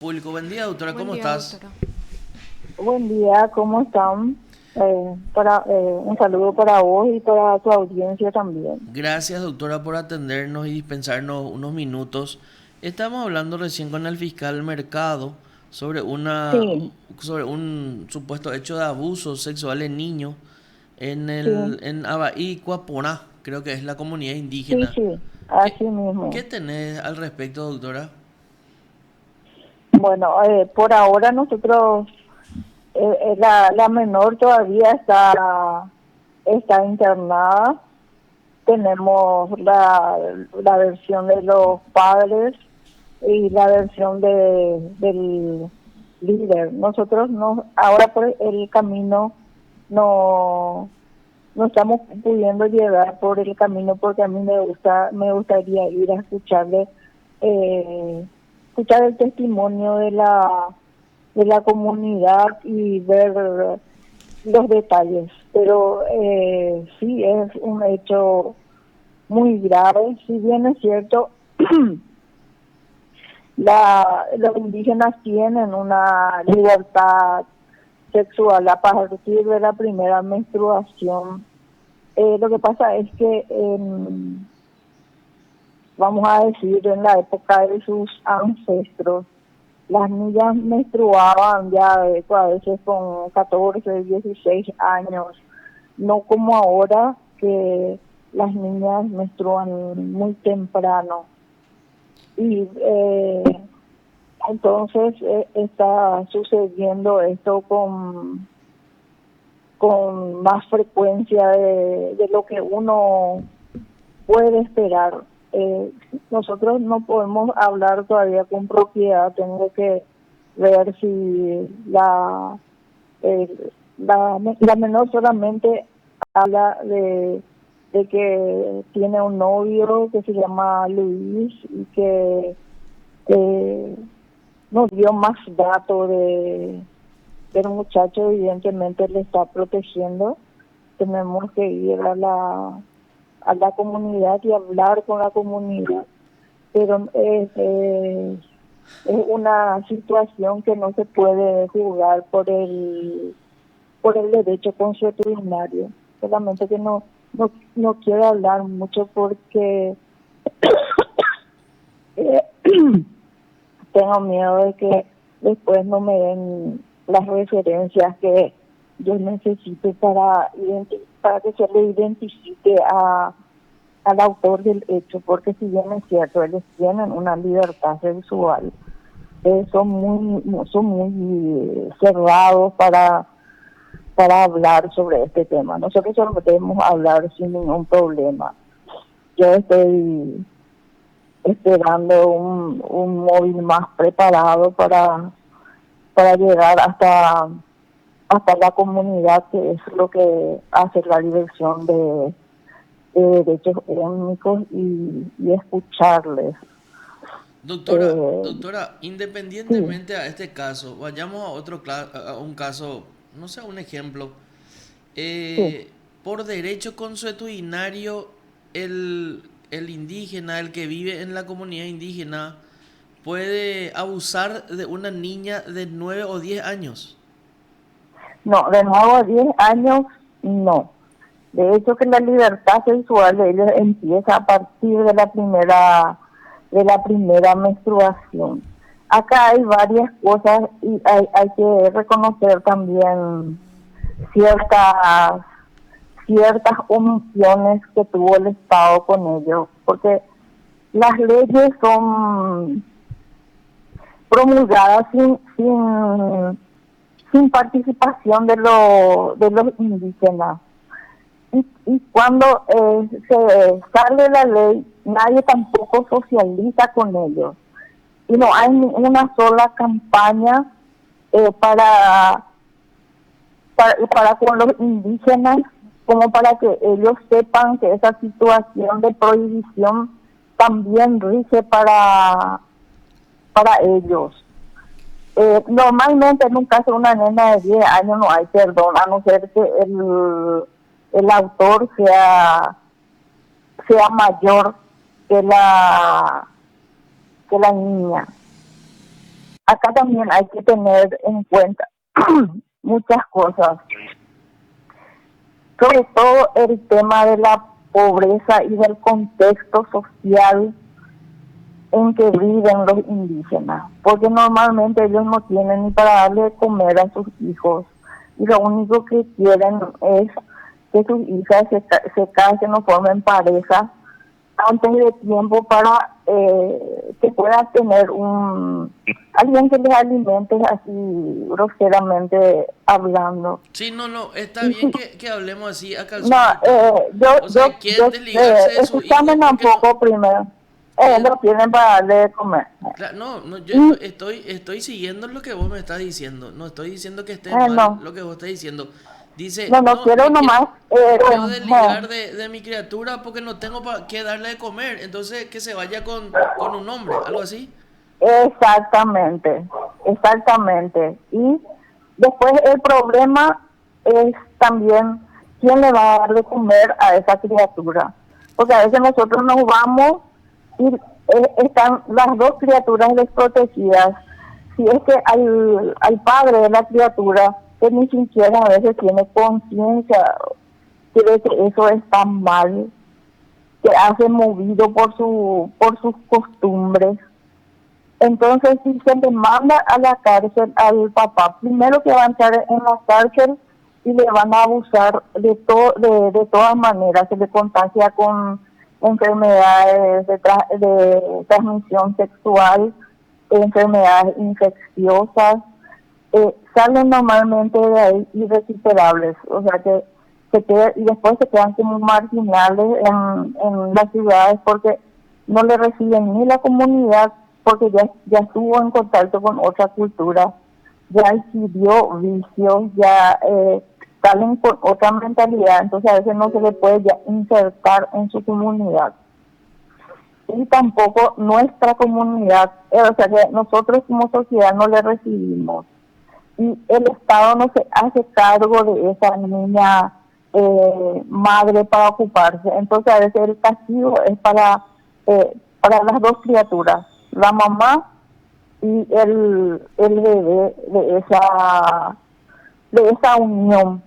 Público, buen día, doctora, Buen ¿cómo día, estás? doctora. Buen día, ¿cómo están? Un saludo para vos y para tu audiencia también. Gracias, doctora, por atendernos y dispensarnos unos minutos. Estamos hablando recién con el fiscal Mercado sobre Sí, sobre un supuesto hecho de abuso sexual en niños sí, en Abaí, Cuaporá, creo que es la comunidad sí, indígena. sí, ¿Qué, así qué mismo. tenés al respecto, doctora? Bueno, por ahora nosotros, la menor todavía está internada. Tenemos la versión de los padres y la versión del líder. Nosotros no, ahora por el camino no no estamos pudiendo llegar por el camino porque a mí me gustaría ir a eh, escuchar el testimonio de la comunidad y ver los detalles. Pero sí es un hecho muy grave. Si bien es cierto, los indígenas tienen una libertad sexual a partir de la primera menstruación. Lo que pasa es que, vamos a decir, en la época de sus ancestros, las niñas menstruaban ya a veces con 14, 16 años, no como ahora que las niñas menstruan muy temprano. Y entonces está sucediendo esto con más frecuencia de lo que uno puede esperar. Eh, Nosotros no podemos hablar todavía con propiedad, tengo que ver si la menor solamente habla de que tiene un novio que se llama Luis y que eh, nos dio más datos del muchacho, evidentemente le está protegiendo. Tenemos que ir a la comunidad y hablar con la comunidad, pero es una situación que no se puede juzgar por el derecho consuetudinario. Solamente que no quiero hablar mucho porque eh, tengo miedo de que después no me den las referencias que yo necesito para que se le identifique al autor del hecho, porque si bien es cierto, ellos tienen una libertad sexual, son muy cerrados para hablar sobre este tema. Nosotros solo podemos hablar sin ningún problema. Yo estoy esperando un móvil más preparado para llegar hasta la comunidad, que es lo que hace la dirección de derechos étnicos y escucharles. Eh, Doctora, sí, independientemente a este caso, vayamos a a un caso, no sé, un ejemplo. sí. Eh, por derecho consuetudinario, el indígena, el que vive en la comunidad indígena, puede abusar de una niña de 9 o 10 años. No, de nuevo a 10 años, no. De hecho que la libertad sexual de ellos empieza a partir de la primera menstruación. Acá hay varias cosas y hay que reconocer también ciertas ciertas omisiones que tuvo el Estado con ellos, porque las leyes son promulgadas sin participación de los indígenas. Y cuando se sale la ley, nadie tampoco socializa con ellos. Y no hay ni una sola campaña eh, para, para con los indígenas, como para que ellos sepan que esa situación de prohibición también rige para ellos. Normalmente en un caso de una nena de 10 años no hay perdón, a no ser que el autor sea mayor que que la niña. acá también hay que tener en cuenta muchas cosas, sobre todo el tema de la pobreza y del contexto social en que viven los indígenas, porque normalmente ellos no tienen ni para darle de comer a sus hijos y lo único que quieren es que sus hijas se casen o formen pareja antes de tiempo para que puedan tener alguien que les alimente así groseramente hablando. Sí, no, está bien que hablemos así a No, calzón quitado. O sea, quieren desligarse de sus hijos escúchame un porque no... poco primero. quieren- Lo tienen para darle de comer. No, yo Y, estoy siguiendo lo que vos me estás diciendo. No estoy diciendo que esté mal no, lo que vos estás diciendo. Dice, no no, quiero nomás. me quiero desligar de mi criatura porque no tengo para qué darle de comer. Entonces, que se vaya con un hombre, algo así. Exactamente, exactamente. Y después el problema es también quién le va a dar de comer a esa criatura. Porque a veces nosotros nos vamos y están las dos criaturas desprotegidas. Si es que al padre de la criatura, que ni siquiera a veces tiene conciencia, cree que eso está mal, que hace movido por sus costumbres. Entonces, si se le manda a la cárcel al papá, primero que va a entrar en la cárcel y le van a abusar de todas maneras, se le contagia con enfermedades de transmisión sexual, enfermedades infecciosas, salen normalmente de ahí irrecuperables, o sea que y después se quedan como marginales en las ciudades porque no le reciben ni la comunidad, porque ya estuvo en contacto con otra cultura, ya adquirió vicios, ya salen con otra mentalidad, entonces a veces no se le puede ya insertar en su comunidad. Y tampoco nuestra comunidad, o sea que nosotros como sociedad no le recibimos. Y el Estado no se hace cargo de esa niña madre para ocuparse. Entonces a veces el castigo es para las dos criaturas, la mamá y el bebé de esa unión.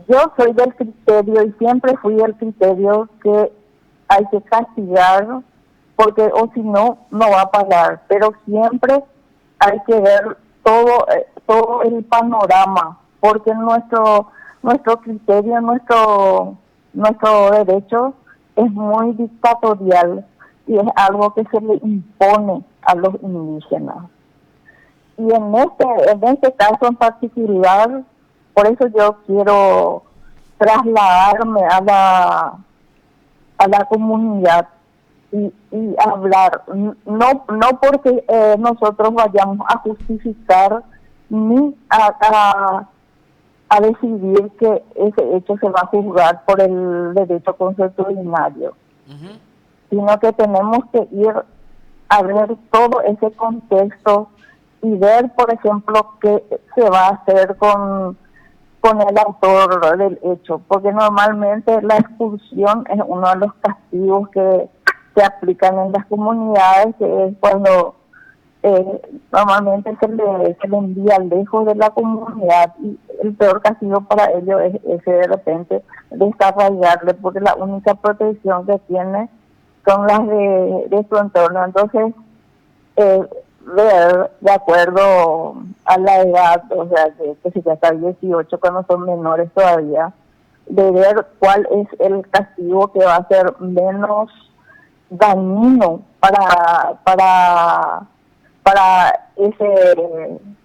Yo soy del criterio y siempre fui del criterio que hay que castigar porque o si no, no va a pagar, pero siempre hay que ver todo el panorama, porque nuestro criterio, nuestro derecho es muy dictatorial y es algo que se le impone a los indígenas. Y en este caso en particular, por eso yo quiero trasladarme a la comunidad y hablar, no porque nosotros vayamos a justificar ni a decidir que ese hecho se va a juzgar por el derecho consuetudinario, sino que tenemos que ir a ver todo ese contexto y ver, por ejemplo, qué se va a hacer con el autor del hecho, porque normalmente la expulsión es uno de los castigos que se aplican en las comunidades, que es cuando normalmente se le envía lejos de la comunidad y el peor castigo para ellos es ese de repente desarrollarle, porque la única protección que tiene son las de su entorno. Entonces, ver de acuerdo a la edad, o sea, que si ya está 18 cuando son menores todavía, de ver cuál es el castigo que va a ser menos dañino para ese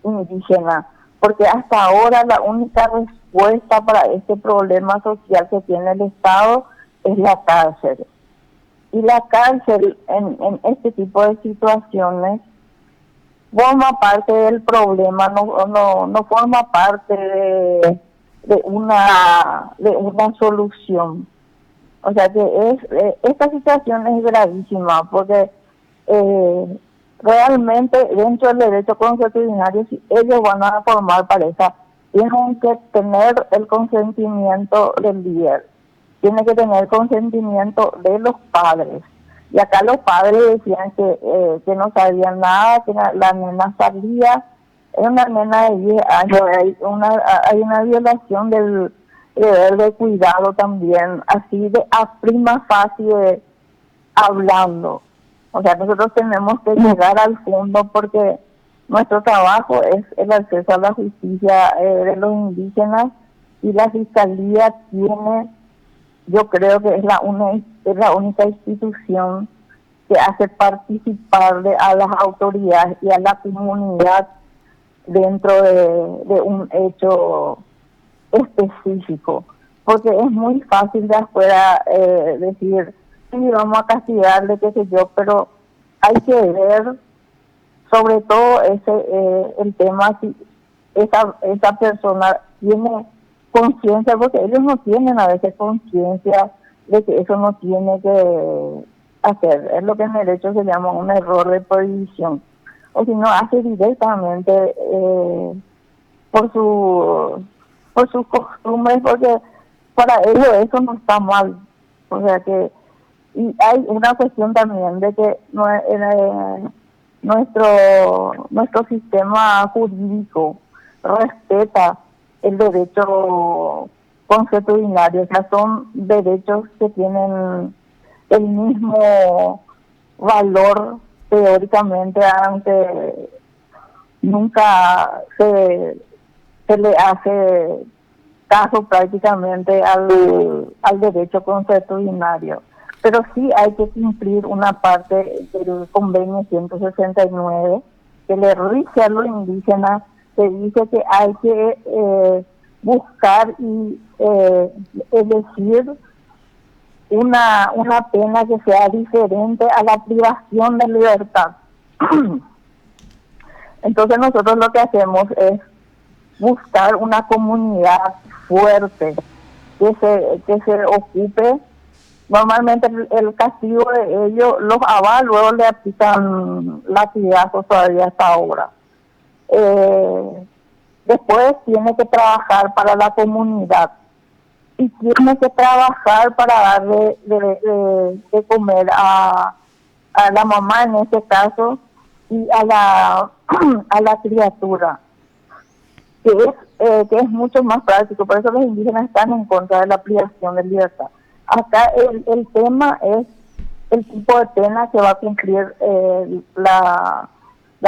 indígena, porque hasta ahora la única respuesta para este problema social que tiene el Estado es la cárcel. Y la cárcel en este tipo de situaciones forma parte del problema, no forma parte de una solución. O sea que esta situación es gravísima porque realmente dentro del derecho consuetudinario, si ellos van a formar pareja, tienen que tener el consentimiento del líder, tiene que tener consentimiento de los padres, Y acá los padres decían que no sabían nada, que la nena salía, era una nena de 10 años, hay una violación del deber de cuidado también, así de a prima facie hablando. O sea, nosotros tenemos que llegar al fondo porque nuestro trabajo es el acceso a la justicia de los indígenas y la Fiscalía tiene, yo creo que es es la única institución que hace participar a las autoridades y a la comunidad dentro de un hecho específico, porque es muy fácil de afuera decir, sí, vamos a castigarle, qué sé yo, pero hay que ver sobre todo el tema si esa persona tiene conciencia, porque ellos no tienen a veces conciencia de que eso no tiene que hacer, es lo que en derecho se llama un error de prohibición, o si no hace directamente por por sus costumbres, porque para ellos eso no está mal, o sea que, y hay una cuestión también de que nuestro sistema jurídico respeta el derecho consuetudinario, o sea, son derechos que tienen el mismo valor teóricamente, aunque nunca se le hace caso prácticamente al derecho consuetudinario. Pero sí hay que cumplir una parte del convenio 169 que le rige a los indígenas, que dice que hay que buscar y elegir una pena que sea diferente a la privación de libertad. Entonces nosotros lo que hacemos es buscar una comunidad fuerte que se ocupe. Normalmente el castigo de ellos, los ABA luego le aplican latigazos todavía hasta ahora. Después tiene que trabajar para la comunidad y tiene que trabajar para darle de comer a la mamá en este caso y a la criatura, que es mucho más práctico. Por eso los indígenas están en contra de la privación de libertad. Acá el tema es el tipo de pena que va a cumplir la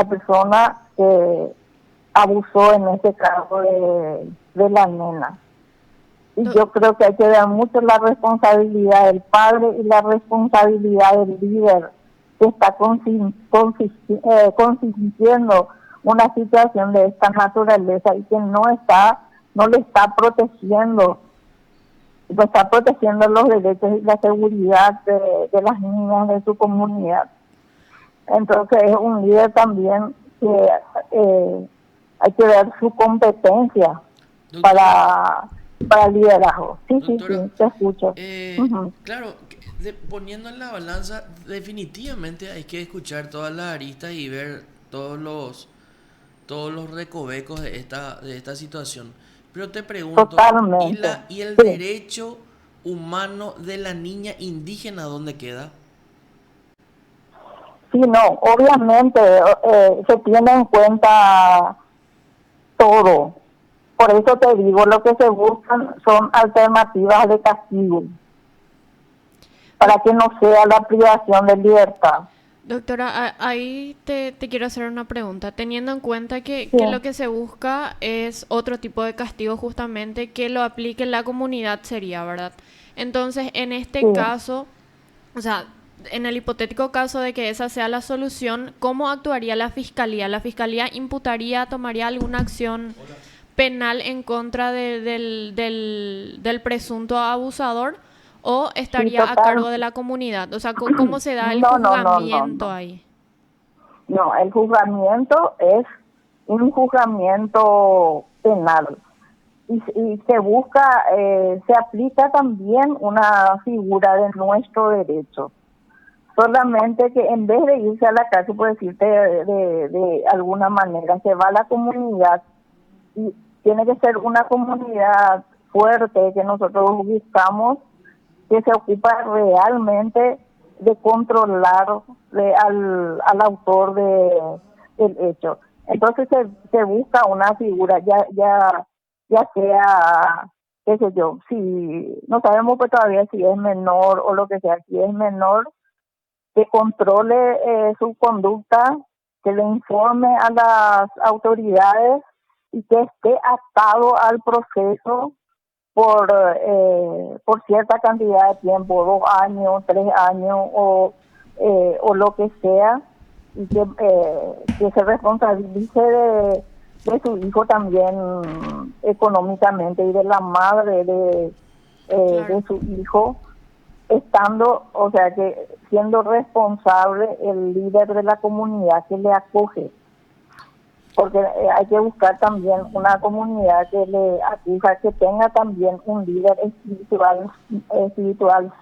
persona que abusó en este caso de la nena. Y yo creo que hay que ver mucho la responsabilidad del padre y la responsabilidad del líder que está consintiendo una situación de esta naturaleza y que no le está protegiendo los derechos y la seguridad de las niñas de su comunidad. Entonces es un líder también que hay que ver su competencia para liderazgo. Sí, Doctora, sí, te escucho. claro, poniendo en la balanza, definitivamente hay que escuchar todas las aristas y ver todos los recovecos de esta situación. Pero te pregunto, Totalmente. ¿y el Sí. derecho humano de la niña indígena dónde queda? Sí, no, obviamente se tiene en cuenta todo. Por eso te digo, lo que se buscan son alternativas de castigo para que no sea la privación de libertad. Doctora, ahí te quiero hacer una pregunta. Teniendo en cuenta Sí, que lo que se busca es otro tipo de castigo justamente que lo aplique la comunidad sería, ¿verdad? Entonces, en este sí. caso, o sea, en el hipotético caso de que esa sea la solución, ¿cómo actuaría la fiscalía? ¿La fiscalía imputaría, tomaría alguna acción penal en contra del presunto abusador o Sí, estaría a total. cargo de la comunidad? O sea, ¿cómo se da el No. juzgamiento ahí? No, el juzgamiento es un juzgamiento penal y se busca, se aplica también una figura de nuestro derecho. Solamente que en vez de irse a la cárcel, por decirte de alguna manera, se va a la comunidad y tiene que ser una comunidad fuerte que nosotros buscamos, que se ocupa realmente de controlar al autor del hecho. Entonces se busca una figura, ya sea, qué sé yo, si no sabemos pues todavía si es menor o lo que sea, si es menor, que controle su conducta, que le informe a las autoridades y que esté atado al proceso por cierta cantidad de tiempo, 2 años, 3 años o lo que sea, y que se responsabilice de su hijo también económicamente y de la madre Claro. de su hijo, estando, o sea, que siendo responsable el líder de la comunidad que le acoge, porque hay que buscar también una comunidad que le acoja, que tenga también un líder espiritual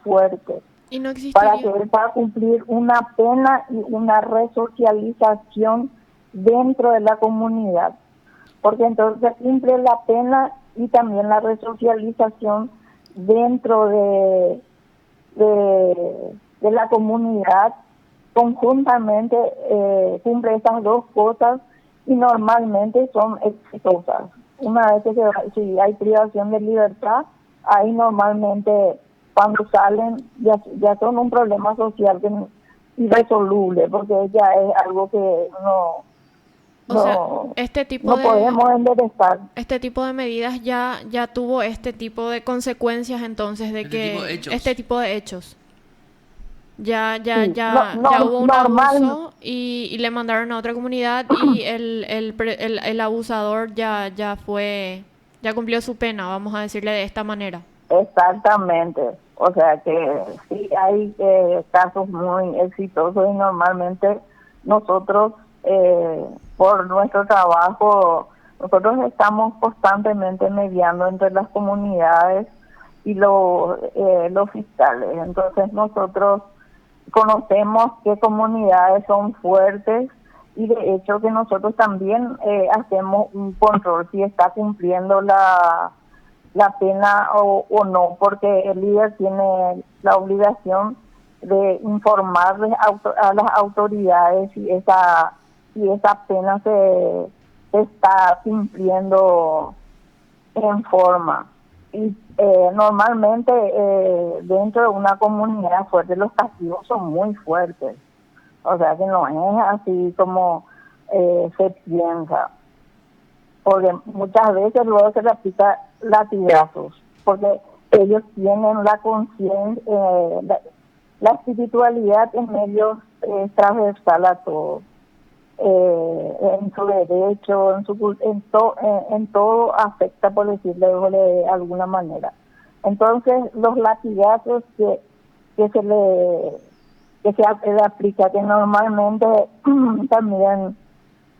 fuerte, Y no para que existiría. él pueda cumplir una pena y una resocialización dentro de la comunidad, porque entonces cumple la pena y también la resocialización dentro de la comunidad conjuntamente, cumple estas dos cosas y normalmente son exitosas. Una vez que si hay privación de libertad, ahí normalmente cuando salen ya son un problema social irresoluble, porque ya es algo que O sea, no, no podemos enderezar. este tipo de medidas ya tuvo este tipo de consecuencias entonces de Este tipo de que hechos. este tipo de hechos. Ya, ya, Sí, no, ya, ya no, hubo un normal. abuso y le mandaron a otra comunidad y el abusador ya cumplió su pena, vamos a decirle de esta manera. Exactamente, o sea que sí hay casos muy exitosos y normalmente nosotros, por nuestro trabajo, nosotros estamos constantemente mediando entre las comunidades y los fiscales. Entonces nosotros conocemos qué comunidades son fuertes y de hecho que nosotros también hacemos un control si está cumpliendo la pena o no, porque el líder tiene la obligación de informarles a las autoridades si esa pena se está cumpliendo en forma. Y normalmente dentro de una comunidad fuerte los castigos son muy fuertes, o sea que no es así como se piensa, porque muchas veces luego se le aplica latigazos, porque ellos tienen la conciencia, la espiritualidad en ellos es transversal a todo, en su derecho, en todo afecta, por decirlo de alguna manera. Entonces los latigazos que se le aplica, que normalmente también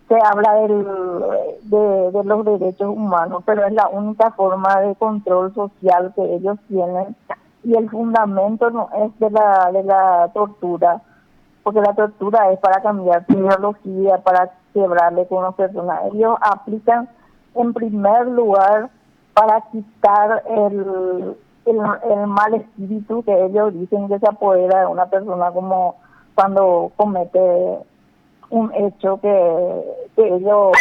se habla de los derechos humanos, pero es la única forma de control social que ellos tienen y el fundamento no es de la tortura, porque la tortura es para cambiar tu ideología, para quebrarle con una persona. Ellos aplican en primer lugar para quitar el mal espíritu que ellos dicen que se apodera de una persona, como cuando comete un hecho que ellos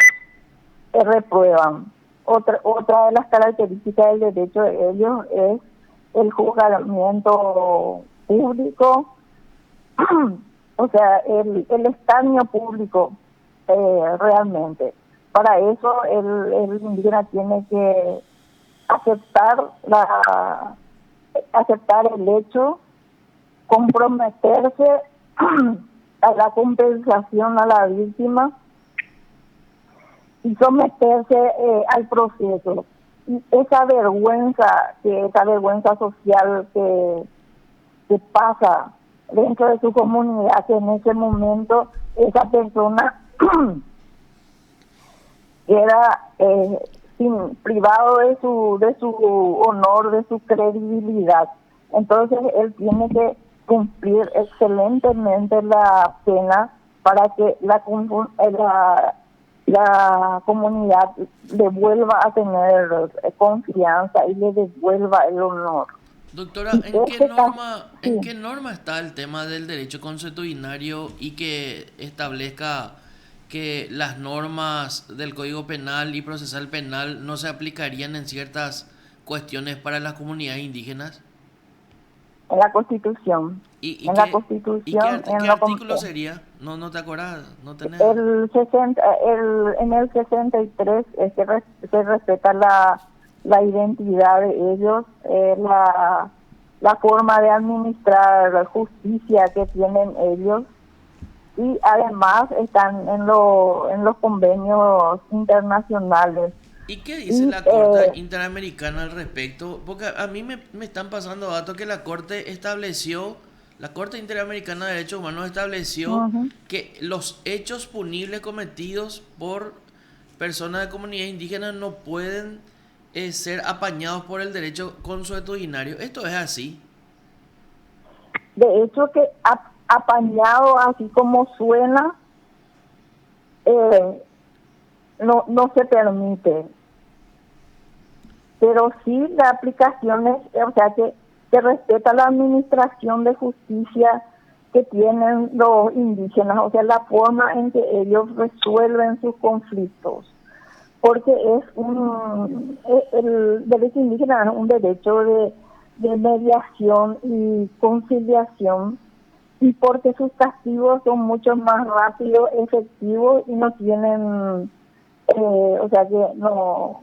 reprueban. Otra de las características del derecho de ellos es el juzgamiento público, o sea, el escarnio público, realmente. Para eso el indígena tiene que aceptar aceptar el hecho, comprometerse a la compensación a la víctima y someterse al proceso. Y esa vergüenza social que pasa dentro de su comunidad, que en ese momento esa persona queda privado de su honor, de su credibilidad. Entonces él tiene que cumplir excelentemente la pena para que la comunidad le vuelva a tener confianza y le devuelva el honor. Doctora, Y este caso, ¿en sí. qué norma está el tema del derecho consuetudinario y que establezca que las normas del Código Penal y Procesal Penal no se aplicarían en ciertas cuestiones para las comunidades indígenas? En la Constitución. ¿Y, y En la qué, Constitución, qué artículo sería? No, no te acordás, no tenés. en el 63 se respeta la identidad de ellos, la forma de administrar justicia que tienen ellos, y además están en los convenios internacionales. ¿Y qué dice Y la Corte Interamericana al respecto? Porque a mí me están pasando datos que la Corte Interamericana de Derechos Humanos estableció ujú. que los hechos punibles cometidos por personas de comunidades indígenas no pueden ser apañados por el derecho consuetudinario. ¿Esto es así? De hecho, que apañado así como suena, eh, no se permite. Pero sí la aplicación es, o sea, que se respeta la administración de justicia que tienen los indígenas, o sea, la forma en que ellos resuelven sus conflictos, porque el derecho indígena es un derecho de mediación y conciliación, y porque sus castigos son mucho más rápidos, efectivos, y no tienen, o sea, que no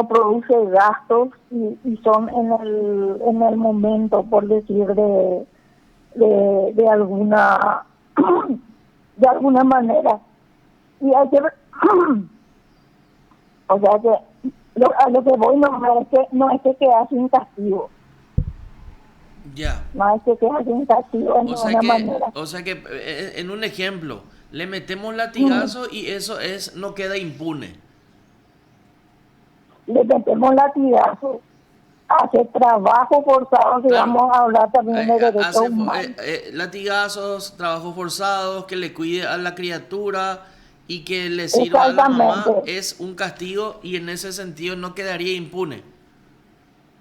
produce gastos, y son en el momento, por decir, de alguna de alguna manera. Y hay que o sea que a lo que voy no es que queda sin castigo, Ya. no es que queda sin castigo de ninguna manera. O sea que en un ejemplo, le metemos Mm. latigazo y eso es no queda impune. Le metemos latigazos, hace trabajo forzado, si Claro, vamos a hablar también de derechos humanos. latigazos, trabajos forzados, que le cuide a la criatura y que le sirva a la Exactamente. mamá es un castigo y en ese sentido no quedaría impune.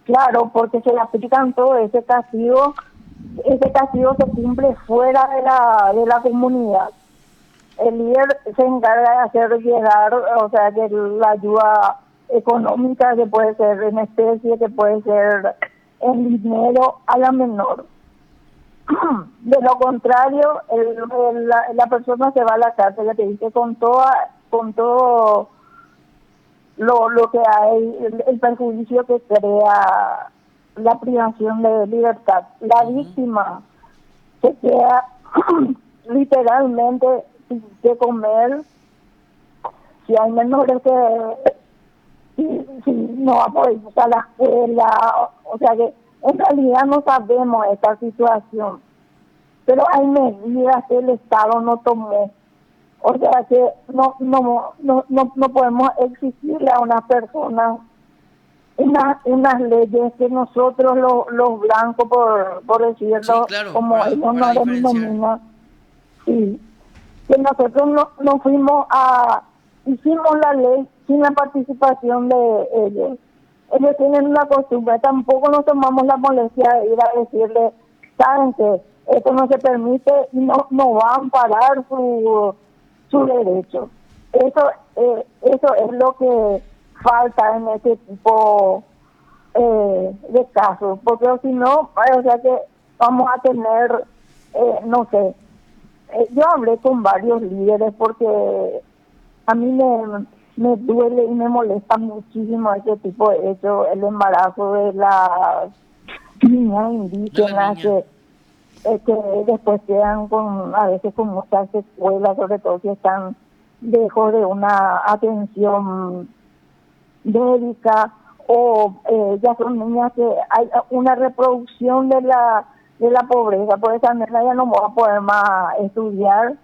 Claro, porque se le aplican todo ese castigo se cumple fuera de la comunidad. El líder se encarga de hacer llegar, o sea, que la ayuda económica, que puede ser en especie, que puede ser en dinero, a la menor. De lo contrario, la persona se va a la cárcel, ya te dice, con todo lo que hay, el perjuicio que crea la privación de libertad. La Ujú. víctima se queda literalmente sin que comer, si hay menores que si no va a poder ir a la escuela, o sea que en realidad no sabemos esta situación, pero hay medidas que el Estado no tomó. O sea que no podemos exigirle a una persona unas leyes que nosotros los blancos, por Sí, decirlo, claro, como ellos para nos diferenciar. denominan, y que nosotros no fuimos hicimos la ley sin la participación de ellos. Ellos tienen una costumbre, tampoco nos tomamos la molestia de ir a decirle, saben que esto no se permite y no va a amparar su derecho. Eso es lo que falta en este tipo de casos, porque si no, o sea que vamos a tener, no sé, yo hablé con varios líderes porque a mí me duele y me molesta muchísimo ese tipo de hecho, el embarazo de las niñas De la indígenas niña. que después quedan a veces con muchas secuelas, sobre todo si están lejos de una atención médica, o ya son niñas que hay una reproducción de la pobreza, por esa manera ya no va a poder más estudiar.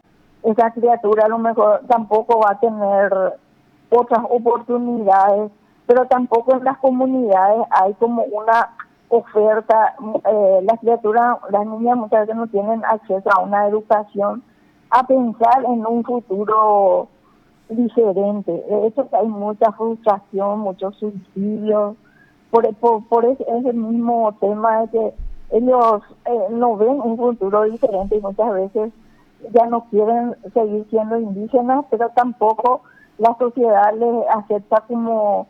Esa criatura a lo mejor tampoco va a tener otras oportunidades, pero tampoco en las comunidades hay como una oferta. Las criaturas, las niñas muchas veces no tienen acceso a una educación, a pensar en un futuro diferente. De hecho que hay mucha frustración, muchos suicidios, por ese mismo tema de que ellos no ven un futuro diferente y muchas veces ya no quieren seguir siendo indígenas, pero tampoco la sociedad les acepta como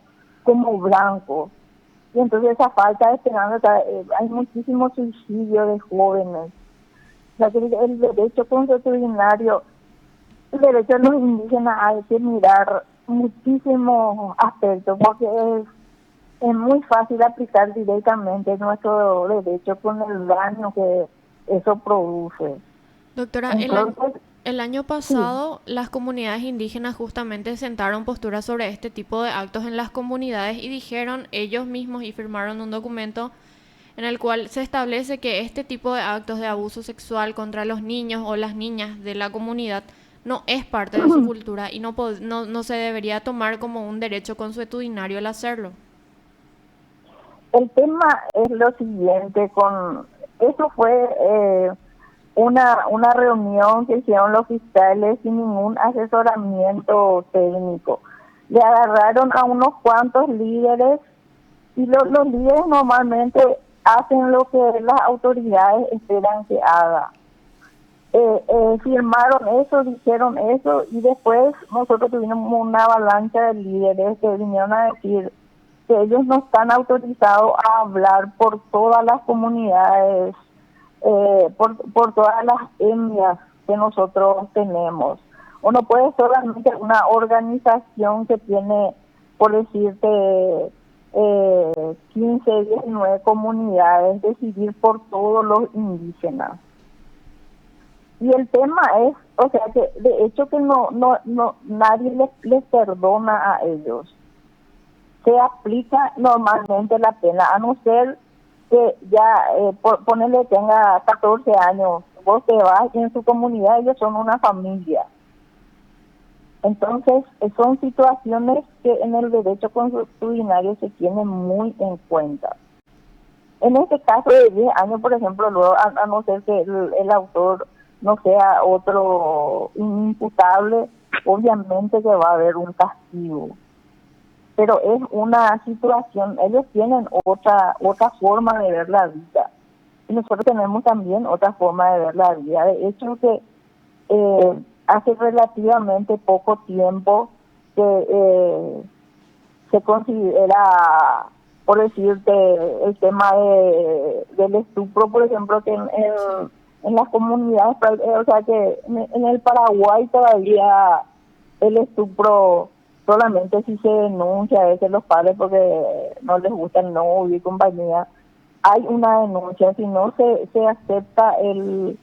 blancos. Y entonces esa falta de esperanza, hay muchísimo suicidio de jóvenes. O sea, que el derecho consuetudinario, el derecho de los indígenas hay que mirar muchísimos aspectos, porque es muy fácil aplicar directamente nuestro derecho con el daño que eso produce. Doctora, Entonces, el año sí. pasado las comunidades indígenas justamente sentaron posturas sobre este tipo de actos en las comunidades y dijeron ellos mismos y firmaron un documento en el cual se establece que este tipo de actos de abuso sexual contra los niños o las niñas de la comunidad no es parte de su cultura y no se debería tomar como un derecho consuetudinario el hacerlo. El tema es lo siguiente, eso fue una reunión que hicieron los fiscales sin ningún asesoramiento técnico. Le agarraron a unos cuantos líderes y los líderes normalmente hacen lo que las autoridades esperan que haga. Firmaron eso, dijeron eso y después nosotros tuvimos una avalancha de líderes que vinieron a decir que ellos no están autorizados a hablar por todas las comunidades, por todas las etnias que nosotros tenemos. Uno puede solamente una organización que tiene, por decirte, 15, 19 comunidades, decidir por todos los indígenas. Y el tema es, o sea, que de hecho que no nadie les perdona a ellos. Se aplica normalmente la pena, a no ser que ya, ponele tenga 14 años, vos te vas y en su comunidad ellos son una familia. Entonces, son situaciones que en el derecho consuetudinario se tienen muy en cuenta. En este caso de 10 años, por ejemplo, luego, a no ser que el autor no sea otro inimputable, obviamente que va a haber un castigo. Pero es una situación, ellos tienen otra forma de ver la vida. Y nosotros tenemos también otra forma de ver la vida. De hecho, que hace relativamente poco tiempo que se considera, por decirte, el tema del estupro, por ejemplo, que en las comunidades, o sea que en el Paraguay todavía el estupro solamente si se denuncia a veces los padres porque no les gusta el novio y compañía, hay una denuncia, si no se acepta el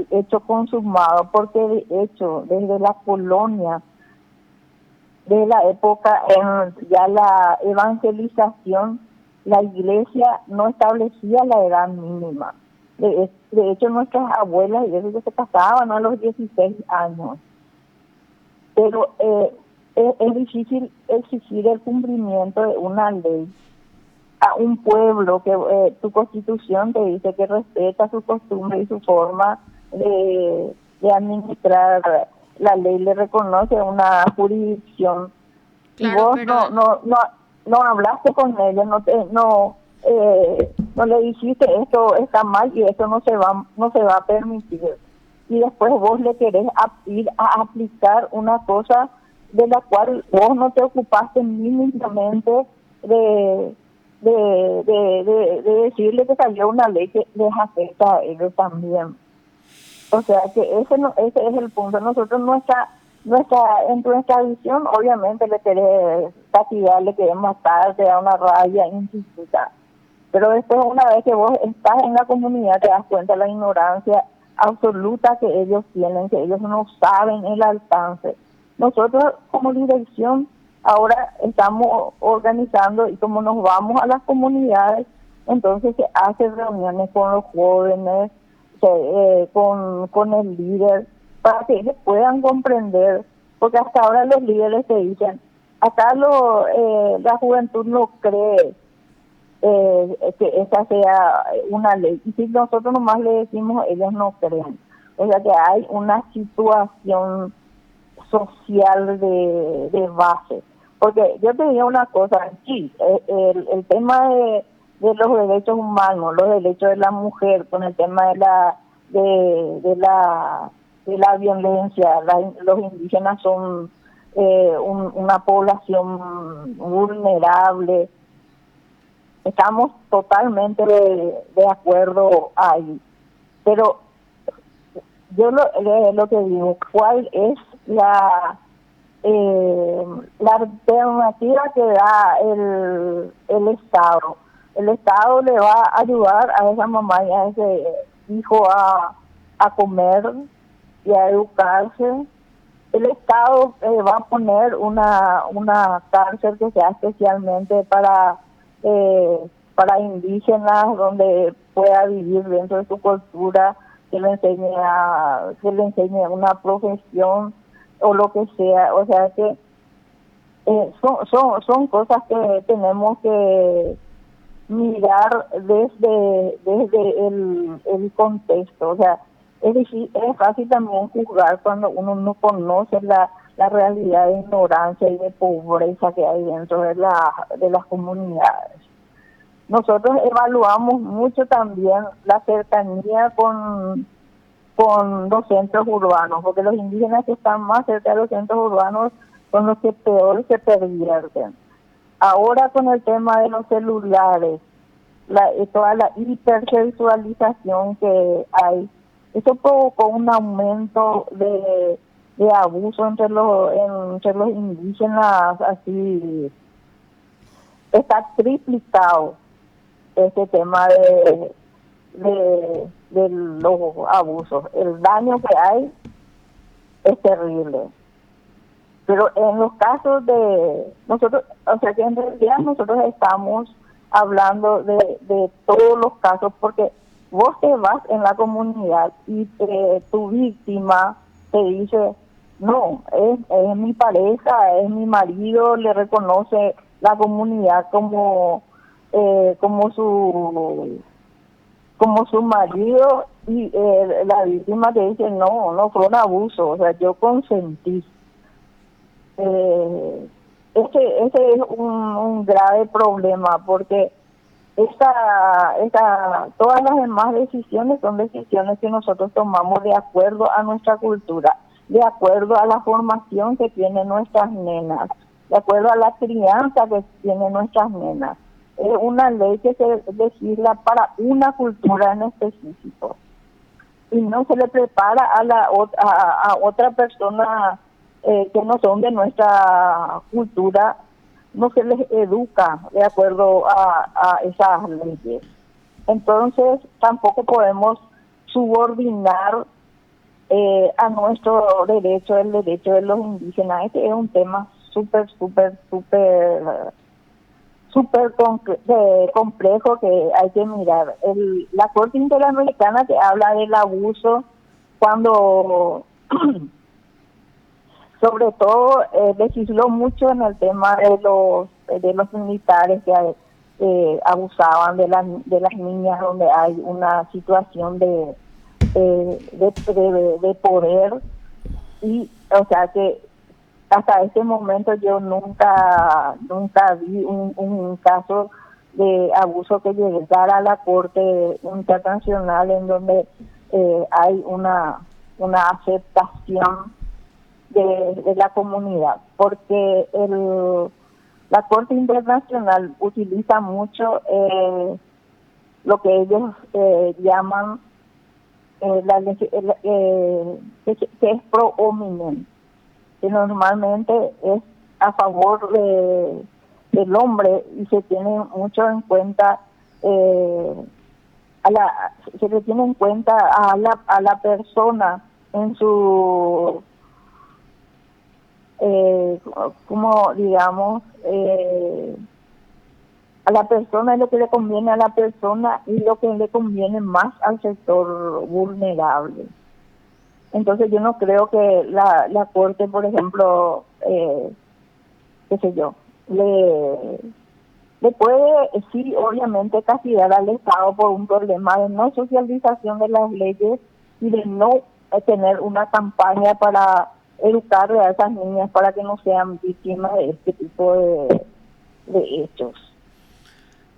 hecho consumado, porque de hecho desde la colonia, de la época en ya la evangelización, la iglesia no establecía la edad mínima. De hecho nuestras abuelas y ellos se casaban a los 16 años. Pero es difícil exigir el cumplimiento de una ley a un pueblo que tu constitución te dice que respeta su costumbre y su forma de administrar la ley, le reconoce una jurisdicción. Claro, Y vos pero no hablaste con ellos, no le dijiste esto está mal y esto no se va a permitir, y después vos le querés ir a aplicar una cosa de la cual vos no te ocupaste mínimamente de decirle que salió una ley que les afecta a ellos también. O sea que ese es el punto. Nosotros en nuestra visión obviamente le querés castigar, le querés matar, te da una rabia infinita. Pero después, una vez que vos estás en la comunidad, te das cuenta de la ignorancia absoluta que ellos tienen, que ellos no saben el alcance. Nosotros como dirección ahora estamos organizando, y como nos vamos a las comunidades, entonces se hacen reuniones con los jóvenes, con el líder, para que ellos puedan comprender, porque hasta ahora los líderes te dicen, acá la juventud no cree que esa sea una ley, y si nosotros nomás le decimos, ellos no creen. O sea que hay una situación social de base. Porque yo te digo una cosa, sí, el tema de los derechos humanos, los derechos de la mujer, con el tema de la violencia, los indígenas son una población vulnerable. Estamos totalmente de acuerdo ahí. Pero lo que digo, ¿cuál es la alternativa que da el Estado? El Estado le va a ayudar a esa mamá y a ese hijo a comer y a educarse. El Estado va a poner una cárcel que sea especialmente para indígenas, donde pueda vivir dentro de su cultura, que le enseñe una profesión o lo que sea. O sea que son cosas que tenemos que mirar desde el contexto. O sea, es fácil también juzgar cuando uno no conoce la realidad de ignorancia y de pobreza que hay dentro de las comunidades. Nosotros evaluamos mucho también la cercanía con los centros urbanos, porque los indígenas que están más cerca de los centros urbanos son los que peor se pervierten. Ahora con el tema de los celulares, toda la hipersexualización que hay, eso provocó un aumento de abuso entre los indígenas. Así está triplicado este tema de los abusos. El daño que hay es terrible. Pero en los casos de nosotros, o sea que en realidad nosotros estamos hablando de todos los casos, porque vos te vas en la comunidad y tu víctima te dice, no, es mi pareja, es mi marido, le reconoce la comunidad como su marido, y la víctima te dice, no fue un abuso, o sea, yo consentí. Ese es un grave problema, porque todas las demás decisiones son decisiones que nosotros tomamos de acuerdo a nuestra cultura, de acuerdo a la formación que tienen nuestras nenas, de acuerdo a la crianza que tienen nuestras nenas. Es una ley que se legisla para una cultura en específico y no se le prepara a otra persona que no son de nuestra cultura, no se les educa de acuerdo a esas leyes. Entonces tampoco podemos subordinar a nuestro derecho, el derecho de los indígenas. Este es un tema súper complejo que hay que mirar. La Corte Interamericana te habla del abuso cuando sobre todo legisló mucho en el tema de los militares que abusaban de las niñas, donde hay una situación de poder. Y o sea que hasta este momento yo nunca vi un caso de abuso que llegara a la Corte Internacional en donde hay una aceptación de la comunidad, porque la Corte Internacional utiliza mucho lo que ellos llaman que es pro hominem, que normalmente es a favor del hombre, y se tiene mucho en cuenta se le tiene en cuenta a la persona en su como digamos a la persona, es lo que le conviene a la persona y lo que le conviene más al sector vulnerable. Entonces yo no creo que la Corte, por ejemplo, qué sé yo, le puede, sí, obviamente castigar al Estado por un problema de no socialización de las leyes y de no tener una campaña para educarle a esas niñas para que no sean víctimas de este tipo de hechos.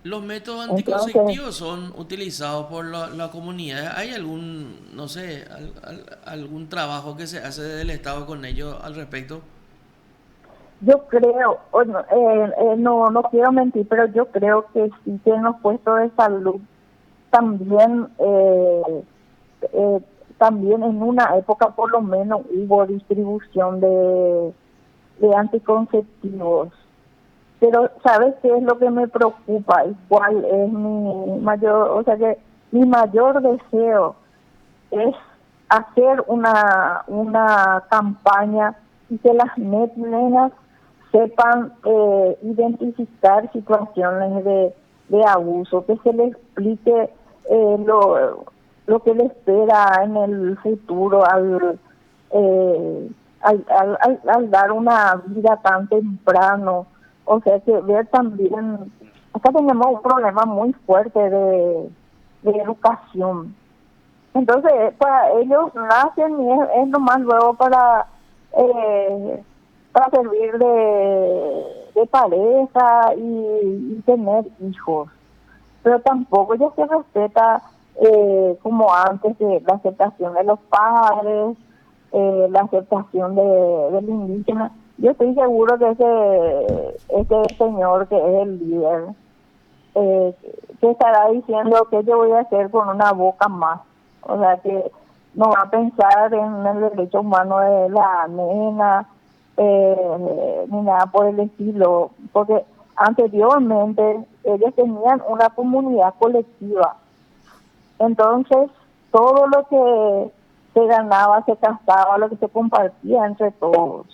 ¿Los métodos Entonces, anticonceptivos son utilizados por la comunidad? ¿Hay algún, no sé, algún trabajo que se hace del Estado con ellos al respecto? yo creo, no quiero mentir, pero yo creo que sí que en los puestos de salud también, eh, también en una época por lo menos hubo distribución de anticonceptivos. Pero ¿sabes qué es lo que me preocupa y cuál es mi mayor, o sea que mi mayor deseo es hacer una campaña y que las nenas sepan identificar situaciones de abuso, que se les explique lo que les espera en el futuro al dar una vida tan temprano. O sea que ver también, acá tenemos un problema muy fuerte de educación. Entonces, para ellos nacen y es nomás luego para servir de pareja y tener hijos. Pero tampoco ya se respeta como antes la aceptación de los padres, la aceptación del indígena. Yo estoy seguro que ese señor que es el líder, eh, que estará diciendo que yo voy a hacer con una boca más. O sea, que no va a pensar en el derecho humano de la nena, ni nada por el estilo, porque anteriormente ellos tenían una comunidad colectiva. Entonces, todo lo que se ganaba, se gastaba, lo que se compartía entre todos.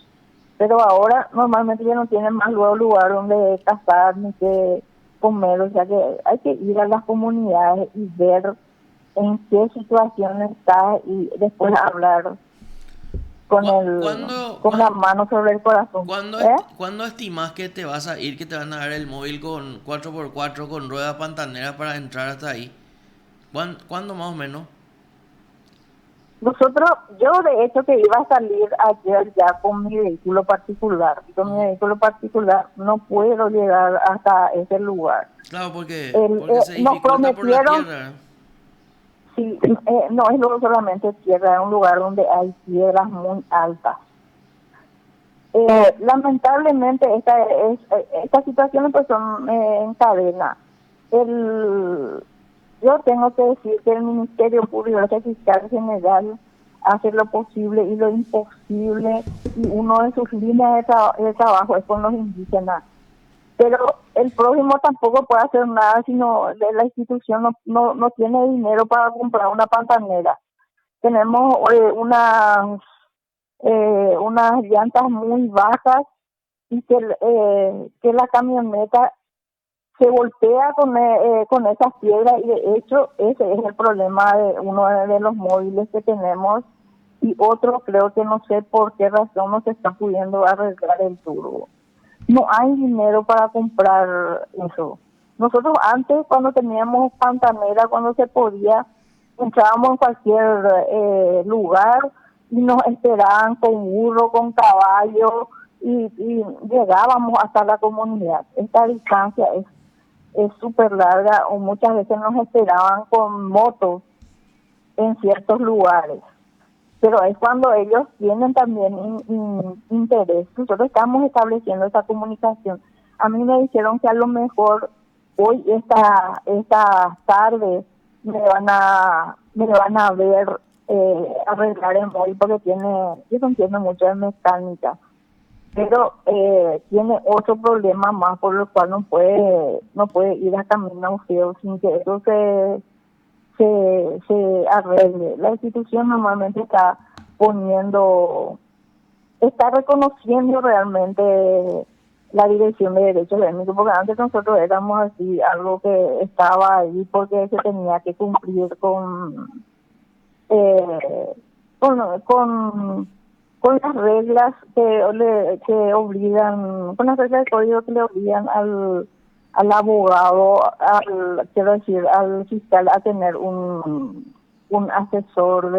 Pero ahora normalmente ya no tienen más luego lugar donde cazar ni que comer, o sea que hay que ir a las comunidades y ver en qué situación está y después hablar ¿Cuándo, con la mano sobre el corazón. ¿Eh? cuándo estimas que te vas a ir, que te van a dar el móvil con 4x4 con ruedas pantaneras para entrar hasta ahí? ¿Cuándo más o menos? Yo de hecho que iba a salir ayer ya con mi vehículo particular. Y con mi vehículo particular no puedo llegar hasta ese lugar. Claro, porque se Nos dificulta por la prometieron, tierra. sí, no es luego solamente tierra, es un lugar donde hay piedras muy altas. Lamentablemente estas situaciones pues son en cadena. Yo tengo que decir que el Ministerio Público, el Fiscal General, hace lo posible y lo imposible, y uno de sus líneas de trabajo es con los indígenas. Pero el prójimo tampoco puede hacer nada, sino la institución no tiene dinero para comprar una pantanera. Tenemos unas llantas muy bajas y que la camioneta se voltea con esas piedras, y de hecho ese es el problema de uno de los móviles que tenemos, y otro creo que no sé por qué razón no se está pudiendo arreglar el turbo. No hay dinero para comprar eso. Nosotros antes, cuando teníamos pantanera, cuando se podía, entrábamos en cualquier lugar y nos esperaban con burro, con caballo, y llegábamos hasta la comunidad. Esta distancia es súper larga, o muchas veces nos esperaban con motos en ciertos lugares. Pero es cuando ellos tienen también interés. Nosotros estamos estableciendo esa comunicación. A mí me dijeron que a lo mejor hoy, esta tarde, me van a ver arreglar el móvil, porque yo no entiendo mucho de mecánica. Pero tiene otro problema más por el cual no puede ir a Camino Feo sin que eso se arregle. La institución normalmente está reconociendo realmente la Dirección de Derechos Étnicos, porque antes nosotros éramos así, algo que estaba ahí porque se tenía que cumplir eh, con las reglas que obligan, con las reglas de código que le obligan al abogado, quiero decir, al fiscal, a tener un asesor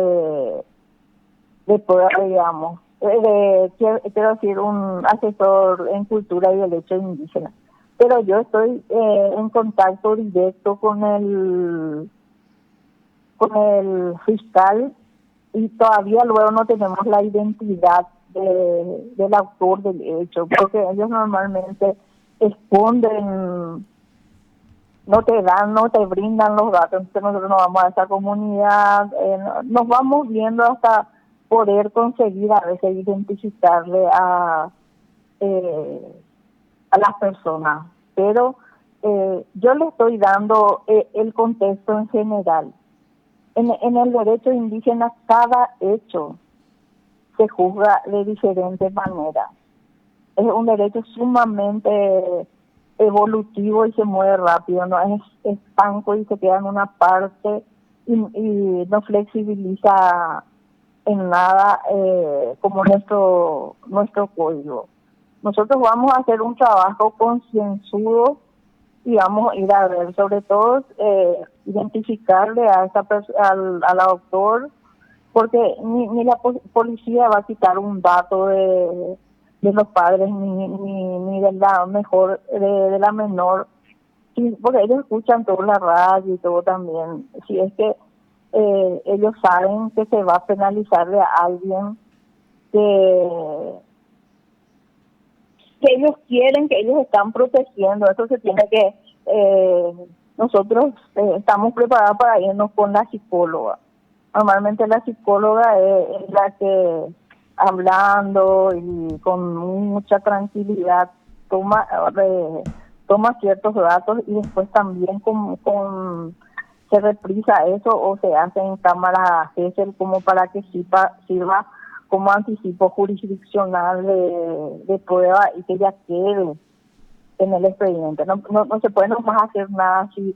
de prueba, digamos. quiero decir, un asesor en cultura y derechos indígenas. Pero yo estoy en contacto directo con el fiscal y todavía luego no tenemos la identidad del autor del hecho, porque ellos normalmente esconden, no te brindan los datos. Entonces nosotros nos vamos a esa comunidad, nos vamos viendo hasta poder conseguir a veces identificarle a las personas, pero yo le estoy dando el contexto en general. En el derecho indígena cada hecho se juzga de diferentes maneras. Es un derecho sumamente evolutivo y se mueve rápido, no es estanco y se queda en una parte y no flexibiliza en nada como nuestro código. Nosotros vamos a hacer un trabajo concienzudo y vamos a ir a ver, sobre todo, identificarle a al autor, porque ni la policía va a quitar un dato de los padres, ni de la mejor, de la menor, sí, porque ellos escuchan todo la radio y todo también. Si es que ellos saben que se va a penalizarle a alguien que ellos quieren, que ellos están protegiendo. Eso se tiene que, nosotros estamos preparados para irnos con la psicóloga. Normalmente la psicóloga es la que, hablando y con mucha tranquilidad, toma ciertos datos y después también se reprisa eso o se hace en cámara GESEL como para que sirva como anticipo jurisdiccional de prueba y que ya quede en el expediente. No se puede nomás hacer nada así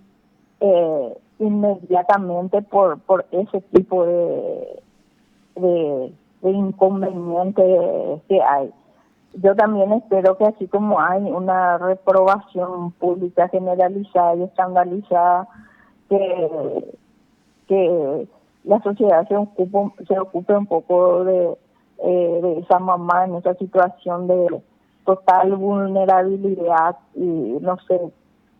inmediatamente por ese tipo de inconvenientes que hay. Yo también espero que así como hay una reprobación pública generalizada y escandalizada, que la sociedad se ocupe un poco de esa mamá en esa situación de total vulnerabilidad y no sé,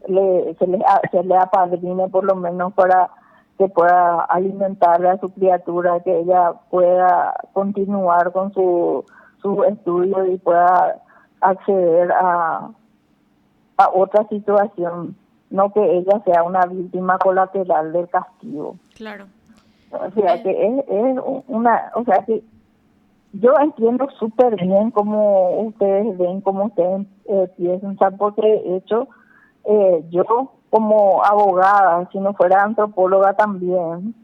se le apadrine por lo menos para que pueda alimentarle a su criatura, que ella pueda continuar con su estudio y pueda acceder a otra situación, no que ella sea una víctima colateral del castigo. Claro. O sea que o sea que yo entiendo súper bien cómo ustedes ven, cómo ustedes piensan, porque de hecho yo como abogada, si no fuera antropóloga también,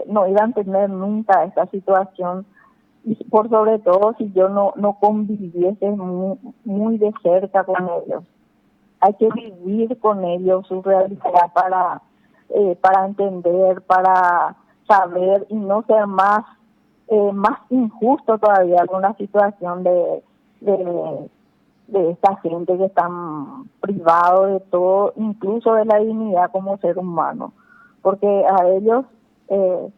no iba a entender nunca esta situación, y por sobre todo si yo no conviviese muy de cerca con ellos. Hay que vivir con ellos su realidad para entender, para saber y no ser más injusto todavía con la situación de esta gente que están privados de todo, incluso de la dignidad como ser humano, porque a ellos, o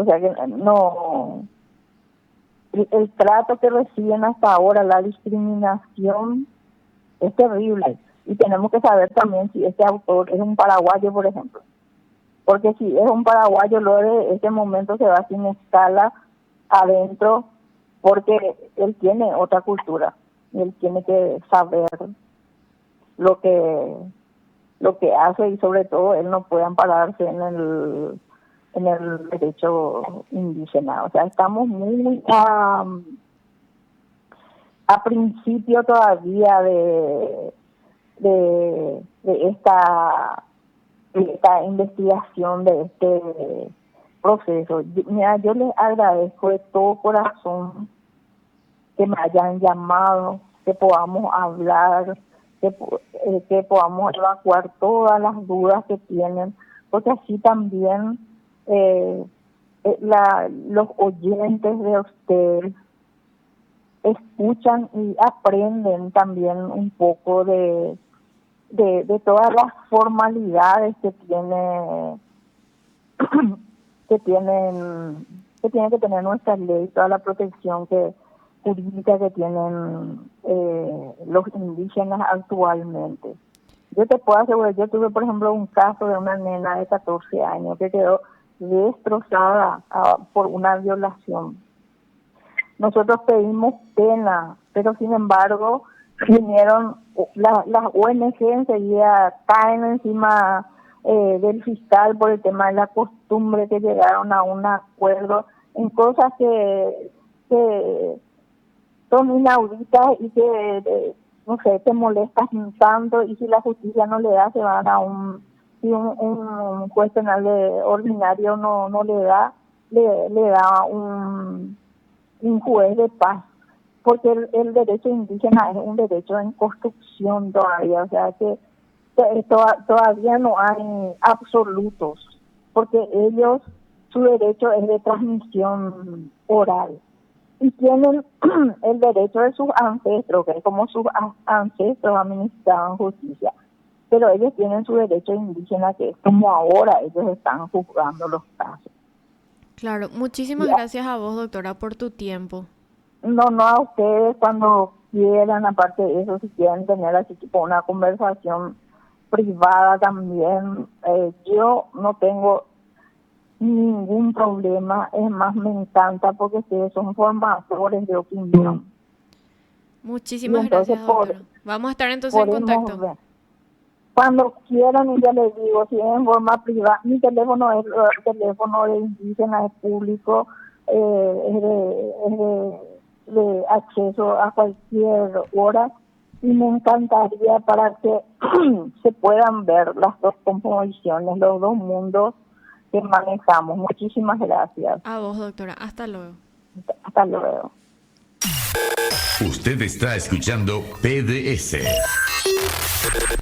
sea que no, el trato que reciben hasta ahora, la discriminación es terrible, y tenemos que saber también si este autor es un paraguayo, por ejemplo, porque si es un paraguayo, luego de ese momento se va sin escala adentro, porque él tiene otra cultura y él tiene que saber lo que hace, y sobre todo él no puede ampararse en el derecho indígena. O sea, estamos muy a principio todavía de esta investigación, de este proceso. Mira, yo les agradezco de todo corazón que me hayan llamado, que podamos hablar, que podamos evacuar todas las dudas que tienen, porque así también los oyentes de ustedes escuchan y aprenden también un poco de todas las formalidades que tienen que tiene que tener nuestra ley, toda la protección jurídica que tienen los indígenas actualmente. Yo te puedo asegurar, yo tuve por ejemplo un caso de una nena de 14 años que quedó destrozada por una violación. Nosotros pedimos pena, pero sin embargo vinieron las ONG enseguida caen encima del fiscal por el tema de la costumbre, que llegaron a un acuerdo en cosas que son inauditas y que no sé, te molestan tanto, y si la justicia no le da, se van a si un juez penal ordinario no le da, le da un juez de paz, porque el derecho indígena es un derecho en construcción todavía, o sea que todavía no hay absolutos, porque ellos, su derecho es de transmisión oral, y tienen el derecho de sus ancestros, que como sus ancestros administraban justicia, pero ellos tienen su derecho indígena, que es como ahora ellos están juzgando los casos. Claro, muchísimas gracias a vos, doctora, por tu tiempo. No, a ustedes cuando quieran, aparte de eso, si quieren tener así tipo una conversación privada también, yo no tengo ningún problema, es más, me encanta porque ustedes son formadores de opinión. Muchísimas gracias, doctora. Vamos a estar entonces en contacto. Ver. Cuando quieran, y ya les digo, si es en forma privada, mi teléfono es el teléfono de indígena, es público, es de acceso a cualquier hora, y me encantaría para que se puedan ver las dos composiciones, los dos mundos que manejamos. Muchísimas gracias. A vos, doctora. Hasta luego. Hasta luego. Usted está escuchando PDS.